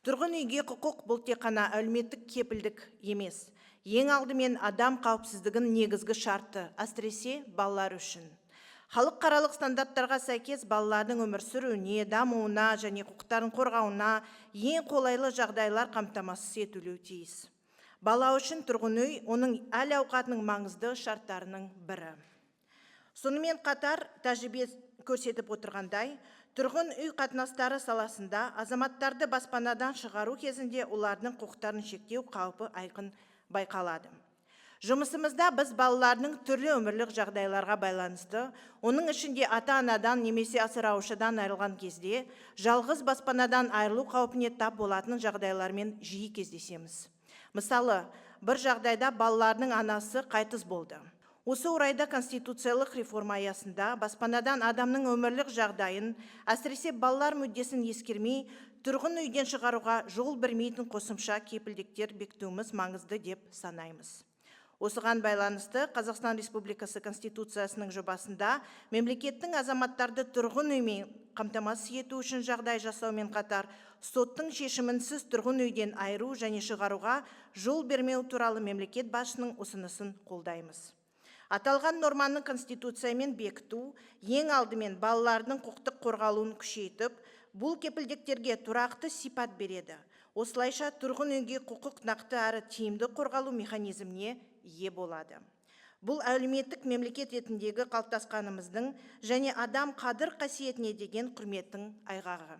Тұрғын үйге құқық бұл тек қана әлеуметтік кепілдік емес. Ең алдымен адам қауіпсіздігін негізгі шарты, әсіресе балалар үшін. Халықаралық стандарттарға сәйкес балалардың өмір сүруіне, дамуына және құқықтарын қорғауына ең қолайлы жағдайлар қамтамасыз етілуі тиіс. Бала үшін тұрғын үй оның әл-ауқатының маңызды шарттарының бірі. Сонымен қатар, тәжірибе көрсетіп отырғандай, тұрғын үй қатынастары саласында азаматтарды баспанадан шығару кезінде олардың құқықтарын шектеу қаупі айқын байқалады. Жұмысымызда біз балалардың түрлі өмірлік жағдайларға байланысты, оның ішінде ата-анадан немесе асыраушыдан айырылған кезде, жалғыз баспанадан айырылу қаупіне тап болатын жағдайлармен жиі кездесеміз. Мысалы, бір жағдайда балалардың анасы қайтыс болды. Осы орайда конституциялық реформа аясында баспанадан адамның өмірлік жағдайын, әсіресе балалар мүддесін ескермей, тұрғын үйден шығаруға жол бермейтін қосымша кепілдіктер бекітуіміз маңызды деп санаймыз. Осыған байланысты Қазақстан Республикасы Конституциясының жобасында мемлекеттің азаматтарды тұрғын үймен қамтамасыз ету үшін жағдай жасаумен қатар, соттың шешімінсіз тұрғын үйден айыру және шығаруға жол бермеу туралы мемлекет басшысының ұсынысын қолдаймыз. Аталған норманы Конституциямен бекіту ең алдымен балалардың құқықтық қорғалуын күшейтіп, бұл кепілдіктерге тұрақты сипат береді. Осылайша тұрғын үйге құқық нақты әрі тиімді қорғалу механизміне ие болады. Бұл әлеуметтік мемлекет ретіндегі қалыптасқанымыздың және адам қадір қасиетіне деген құрметтің айғағы.